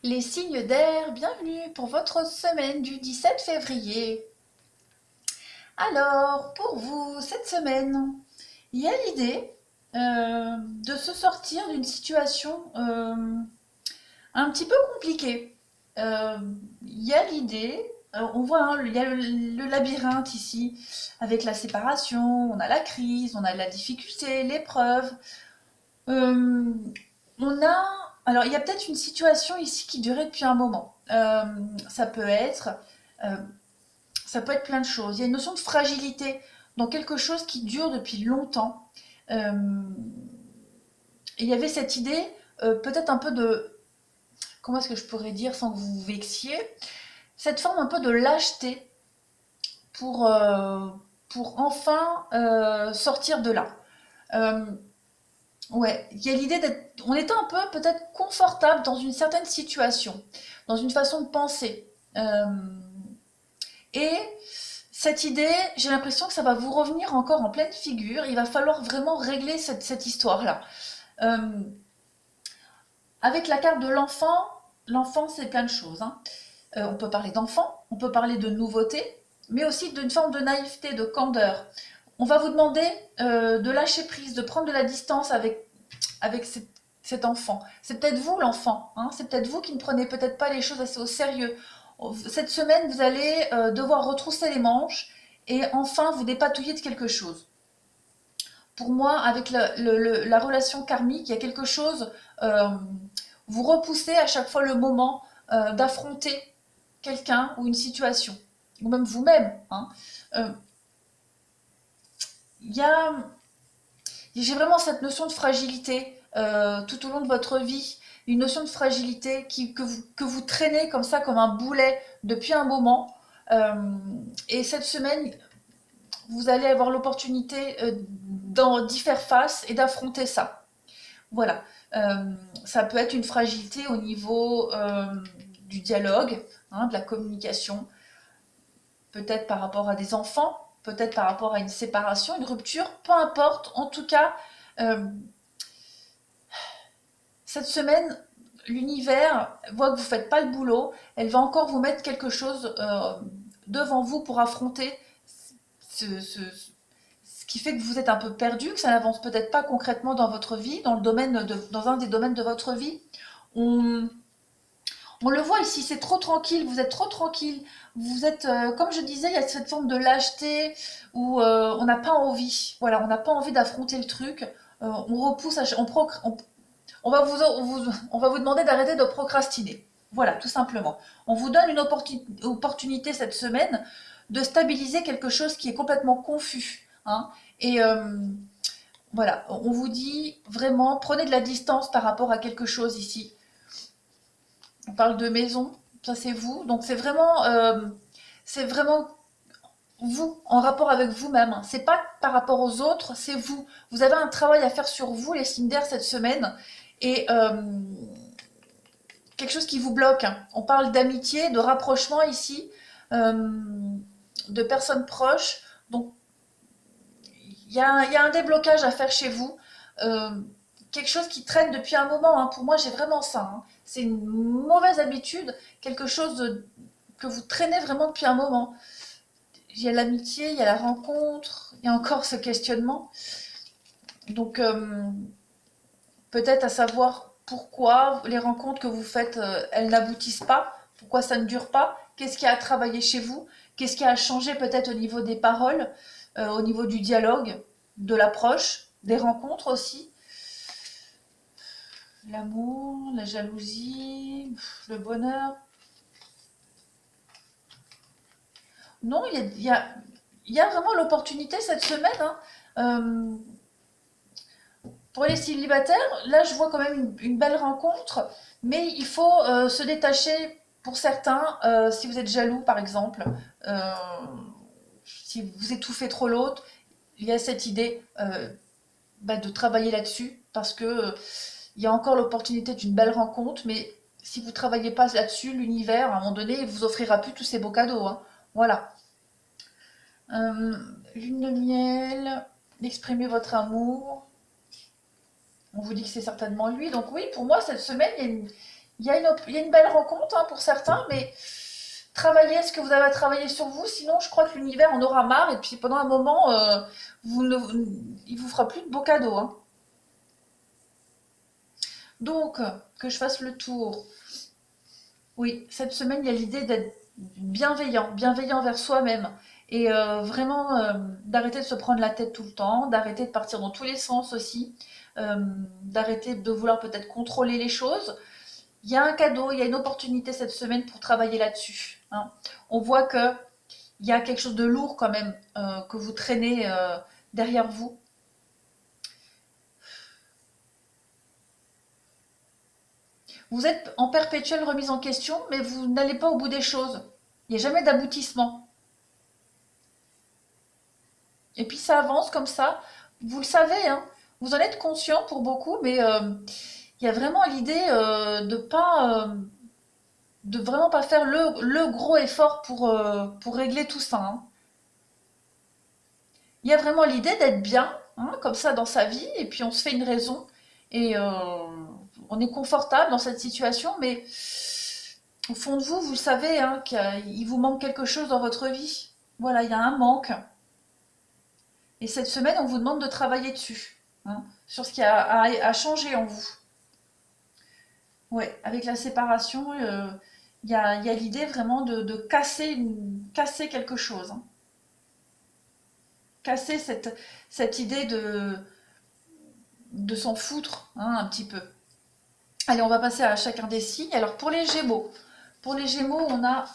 Les signes d'air, bienvenue pour votre semaine du 17 février. Alors, pour vous, cette semaine, il y a l'idée de se sortir d'une situation un petit peu compliquée. Euh, il y a l'idée, on voit, hein, il y a le labyrinthe ici, avec la séparation, on a la crise, on a la difficulté, l'épreuve. Euh, on a, alors il y a peut-être une situation ici qui durait depuis un moment. Ça peut être, euh, ça peut être plein de choses. Il y a une notion de fragilité dans quelque chose qui dure depuis longtemps. Euh, et il y avait cette idée, peut-être un peu de, comment est-ce que je pourrais dire sans que vous vous vexiez, cette forme un peu de lâcheté pour, euh, pour enfin sortir de là. Euh, Ouais, il y a l'idée d'être. On était un peu peut-être confortable dans une certaine situation, dans une façon de penser. Et cette idée, j'ai l'impression que ça va vous revenir encore en pleine figure. Il va falloir vraiment régler cette histoire-là. Euh, Avec la carte de l'enfant, l'enfant c'est plein de choses, hein. On peut parler d'enfant, on peut parler de nouveauté, mais aussi d'une forme de naïveté, de candeur. On va vous demander de lâcher prise, de prendre de la distance avec cet enfant. C'est peut-être vous l'enfant, hein, c'est peut-être vous qui ne prenez peut-être pas les choses assez au sérieux. Cette semaine, vous allez devoir retrousser les manches et enfin vous dépatouiller de quelque chose. Pour moi, avec la relation karmique, il y a quelque chose, euh, vous repoussez à chaque fois le moment d'affronter quelqu'un ou une situation, ou même vous-même, hein. Euh, Il y a J'ai vraiment cette notion de fragilité tout au long de votre vie, une notion de fragilité que vous traînez comme ça, comme un boulet depuis un moment. Euh, et cette semaine, vous allez avoir l'opportunité d'y faire face et d'affronter ça. Voilà. Euh, Ça peut être une fragilité au niveau du dialogue, hein, de la communication, peut-être par rapport à des enfants, peut-être par rapport à une séparation, une rupture, peu importe. En tout cas, euh, cette semaine, l'univers voit que vous ne faites pas le boulot, elle va encore vous mettre quelque chose devant vous pour affronter ce, ce, ce qui fait que vous êtes un peu perdu, que ça n'avance peut-être pas concrètement dans votre vie, dans un des domaines de votre vie. On, on le voit ici, c'est trop tranquille, vous êtes trop tranquille. Vous êtes, comme je disais, il y a cette forme de lâcheté où on n'a pas envie. Voilà, on n'a pas envie d'affronter le truc. On repousse, on va vous demander d'arrêter de procrastiner. Voilà, tout simplement. On vous donne une opportunité cette semaine de stabiliser quelque chose qui est complètement confus, hein. Et voilà, on vous dit vraiment, prenez de la distance par rapport à quelque chose ici. On parle de maison, ça c'est vous. Donc c'est vraiment vous, en rapport avec vous-même. C'est pas par rapport aux autres, c'est vous. Vous avez un travail à faire sur vous, les signes d'air, cette semaine. Et quelque chose qui vous bloque. On parle d'amitié, de rapprochement ici, euh, de personnes proches. Donc, il y a un déblocage à faire chez vous. Euh, Quelque chose qui traîne depuis un moment, hein. Pour moi, j'ai vraiment ça, hein. C'est une mauvaise habitude, quelque chose que vous traînez vraiment depuis un moment. Il y a l'amitié, il y a la rencontre, il y a encore ce questionnement. Donc, peut-être à savoir pourquoi les rencontres que vous faites, elles n'aboutissent pas, pourquoi ça ne dure pas, qu'est-ce qui a à travailler chez vous, qu'est-ce qui a à changer peut-être au niveau des paroles, au niveau du dialogue, de l'approche, des rencontres aussi. L'amour, la jalousie, le bonheur. Non, il y a vraiment l'opportunité cette semaine, hein. Euh, pour les célibataires, là je vois quand même une belle rencontre, mais il faut se détacher pour certains, si vous êtes jaloux par exemple, euh, si vous étouffez trop l'autre, il y a cette idée de travailler là-dessus, parce que il y a encore l'opportunité d'une belle rencontre, mais si vous ne travaillez pas là-dessus, l'univers, à un moment donné, vous offrira plus tous ces beaux cadeaux, hein. Voilà. Euh, Lune de miel, exprimer votre amour. On vous dit que c'est certainement lui. Donc oui, pour moi, cette semaine, il y a une belle rencontre hein, pour certains, mais travaillez ce que vous avez à travailler sur vous, sinon je crois que l'univers en aura marre et puis pendant un moment, vous ne, il vous fera plus de beaux cadeaux. Hein. Donc, que je fasse le tour. Oui, cette semaine, il y a l'idée d'être bienveillant, bienveillant vers soi-même. Et vraiment d'arrêter de se prendre la tête tout le temps, d'arrêter de partir dans tous les sens aussi, d'arrêter de vouloir peut-être contrôler les choses. Il y a un cadeau, il y a une opportunité cette semaine pour travailler là-dessus. Hein. On voit que il y a quelque chose de lourd quand même que vous traînez derrière vous. Vous êtes en perpétuelle remise en question, mais vous n'allez pas au bout des choses. Il n'y a jamais d'aboutissement. Et puis ça avance comme ça. Vous le savez, hein. Vous en êtes conscient pour beaucoup, mais il y a vraiment l'idée de vraiment pas faire le gros effort pour régler tout ça. Hein. Il y a vraiment l'idée d'être bien, hein, comme ça dans sa vie, et puis on se fait une raison, et on est confortable dans cette situation, mais au fond de vous, vous le savez, hein, qu'il vous manque quelque chose dans votre vie. Voilà, il y a un manque. Et cette semaine, on vous demande de travailler dessus, hein, sur ce qui a à changer en vous. Ouais, avec la séparation, il y a l'idée vraiment de casser, casser quelque chose. Hein. Casser cette idée de s'en foutre, hein, un petit peu. Allez, on va passer à chacun des signes. Alors, pour les Gémeaux, on a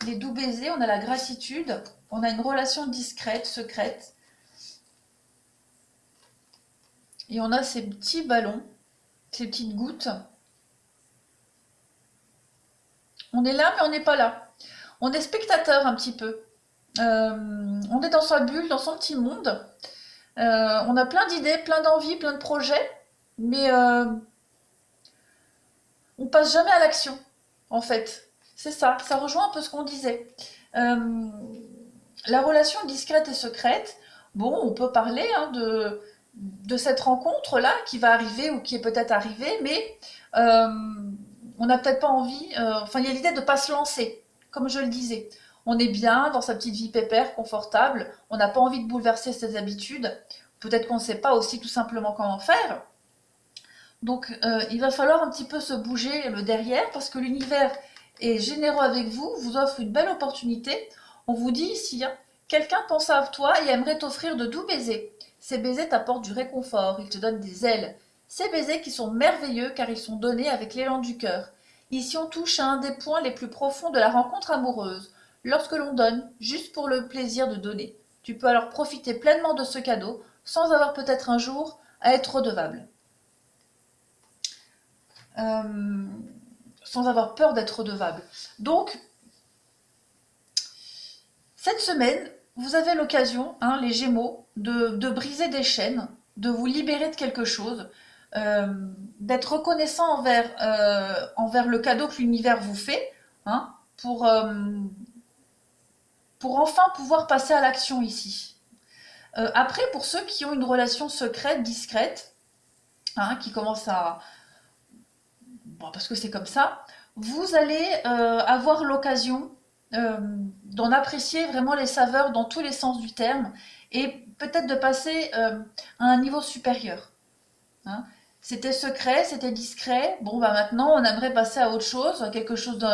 les doux baisers, on a la gratitude, on a une relation discrète, secrète, et on a ces petits ballons, ces petites gouttes. On est là, mais on n'est pas là. On est spectateur un petit peu. On est dans sa bulle, dans son petit monde. On a plein d'idées, plein d'envies, plein de projets, mais on passe jamais à l'action, en fait. C'est ça, ça rejoint un peu ce qu'on disait. Euh, la relation discrète et secrète, bon, on peut parler hein, de cette rencontre-là qui va arriver ou qui est peut-être arrivée, mais euh, on n'a peut-être pas envie, enfin, il y a l'idée de ne pas se lancer, comme je le disais. On est bien dans sa petite vie pépère, confortable, on n'a pas envie de bouleverser ses habitudes, peut-être qu'on ne sait pas aussi tout simplement comment faire. Donc, il va falloir un petit peu se bouger le derrière parce que l'univers est généreux avec vous, vous offre une belle opportunité. On vous dit ici, hein, quelqu'un pense à toi et aimerait t'offrir de doux baisers. Ces baisers t'apportent du réconfort, ils te donnent des ailes. Ces baisers qui sont merveilleux car ils sont donnés avec l'élan du cœur. Ici, on touche à un des points les plus profonds de la rencontre amoureuse. Lorsque l'on donne, juste pour le plaisir de donner. Tu peux alors profiter pleinement de ce cadeau sans avoir peut-être un jour à être redevable. Euh, sans avoir peur d'être redevable. Donc, cette semaine, vous avez l'occasion, hein, les Gémeaux, de briser des chaînes, de vous libérer de quelque chose, euh, d'être reconnaissant envers le cadeau que l'univers vous fait, hein, pour enfin pouvoir passer à l'action ici. Après, pour ceux qui ont une relation secrète, discrète, hein, qui commence à, bon, parce que c'est comme ça, vous allez avoir l'occasion d'en apprécier vraiment les saveurs dans tous les sens du terme et peut-être de passer à un niveau supérieur. Hein. C'était secret, c'était discret. Bon, bah maintenant, on aimerait passer à autre chose, à quelque chose de...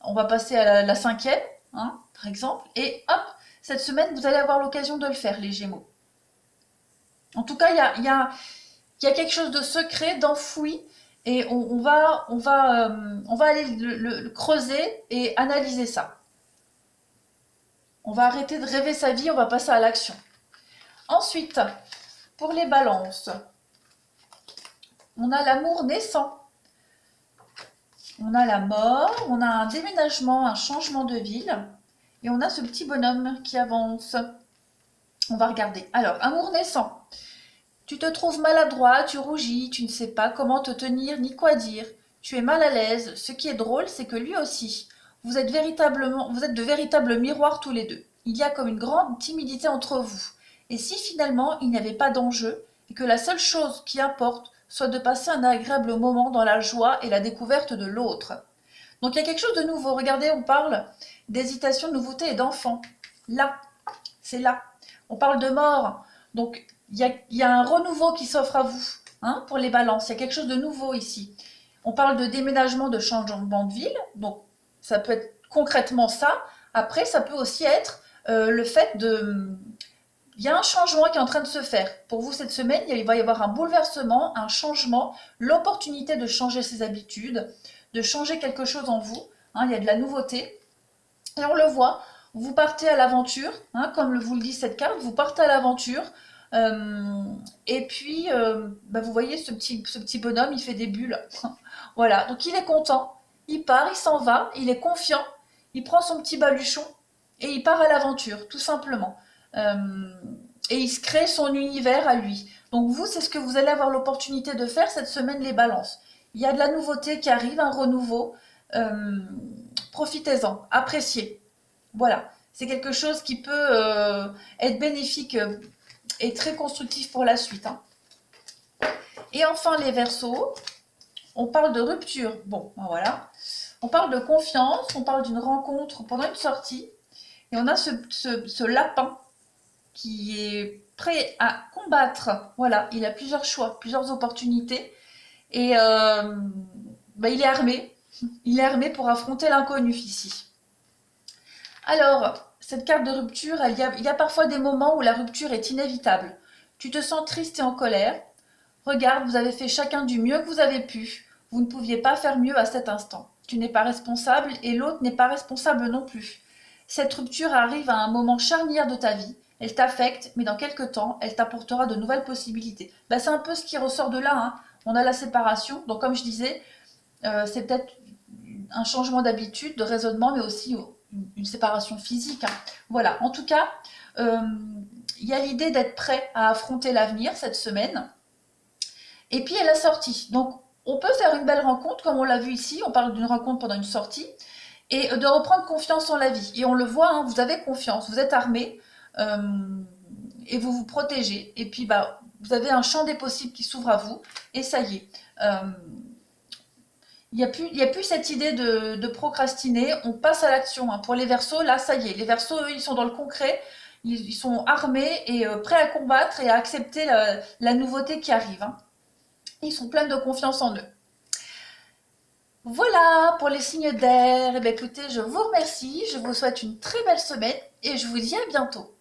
On va passer à la cinquième, hein, par exemple. Et hop, cette semaine, vous allez avoir l'occasion de le faire, les Gémeaux. En tout cas, il y a quelque chose de secret, d'enfoui, et on va aller le creuser et analyser ça. On va arrêter de rêver sa vie, on va passer à l'action. Ensuite, pour les balances, on a l'amour naissant, on a la mort, on a un déménagement, un changement de ville, et on a ce petit bonhomme qui avance. On va regarder. Alors, amour naissant. Tu te trouves maladroit, tu rougis, tu ne sais pas comment te tenir ni quoi dire. Tu es mal à l'aise. Ce qui est drôle, c'est que lui aussi. Vous êtes de véritables miroirs tous les deux. Il y a comme une grande timidité entre vous. Et si finalement il n'y avait pas d'enjeu et que la seule chose qui importe, soit de passer un agréable moment dans la joie et la découverte de l'autre. Donc il y a quelque chose de nouveau. Regardez, on parle d'hésitation, de nouveauté et d'enfant. Là, c'est là. On parle de mort. Donc il y a un renouveau qui s'offre à vous, hein, pour les balances. Il y a quelque chose de nouveau ici. On parle de déménagement, de changement de ville. Donc ça peut être concrètement ça. Après, ça peut aussi être le fait de... Il y a un changement qui est en train de se faire. Pour vous, cette semaine, il va y avoir un bouleversement, un changement, l'opportunité de changer ses habitudes, de changer quelque chose en vous. Hein, il y a de la nouveauté. Et on le voit, vous partez à l'aventure, hein, comme vous le dit cette carte, vous partez à l'aventure. Et puis, vous voyez ce petit bonhomme, il fait des bulles. Voilà, donc il est content, il part, il s'en va, il est confiant, il prend son petit baluchon et il part à l'aventure, tout simplement. Et il se crée son univers à lui. Donc vous, c'est ce que vous allez avoir l'opportunité de faire cette semaine, les balances. Il y a de la nouveauté qui arrive, un renouveau. Profitez-en, appréciez. Voilà, c'est quelque chose qui peut être bénéfique et très constructif pour la suite, hein. Et enfin, les Verseaux, on parle de rupture. Bon, voilà. On parle de confiance, on parle d'une rencontre pendant une sortie. Et on a ce lapin qui est prêt à combattre. Voilà, il a plusieurs choix, plusieurs opportunités. Et il est armé. Il est armé pour affronter l'inconnu ici. Alors, cette carte de rupture, il y a parfois des moments où la rupture est inévitable. Tu te sens triste et en colère. Regarde, vous avez fait chacun du mieux que vous avez pu. Vous ne pouviez pas faire mieux à cet instant. Tu n'es pas responsable et l'autre n'est pas responsable non plus. Cette rupture arrive à un moment charnière de ta vie. Elle t'affecte, mais dans quelques temps, elle t'apportera de nouvelles possibilités. C'est un peu ce qui ressort de là, hein. On a la séparation. Donc comme je disais, c'est peut-être un changement d'habitude, de raisonnement, mais aussi une séparation physique, hein. Voilà, en tout cas, il y a l'idée d'être prêt à affronter l'avenir cette semaine. Et puis, il y a la sortie. Donc, on peut faire une belle rencontre, comme on l'a vu ici. On parle d'une rencontre pendant une sortie. Et de reprendre confiance en la vie. Et on le voit, hein, vous avez confiance, vous êtes armé. Et vous vous protégez. Et puis, vous avez un champ des possibles qui s'ouvre à vous. Et ça y est. Il n'y a plus cette idée de procrastiner, on passe à l'action, hein. Pour les Verseaux, là, ça y est. Les Verseaux, eux, ils sont dans le concret, ils sont armés et prêts à combattre et à accepter la nouveauté qui arrive, hein. Ils sont pleins de confiance en eux. Voilà pour les signes d'air. Eh bien, écoutez, je vous remercie, je vous souhaite une très belle semaine et je vous dis à bientôt.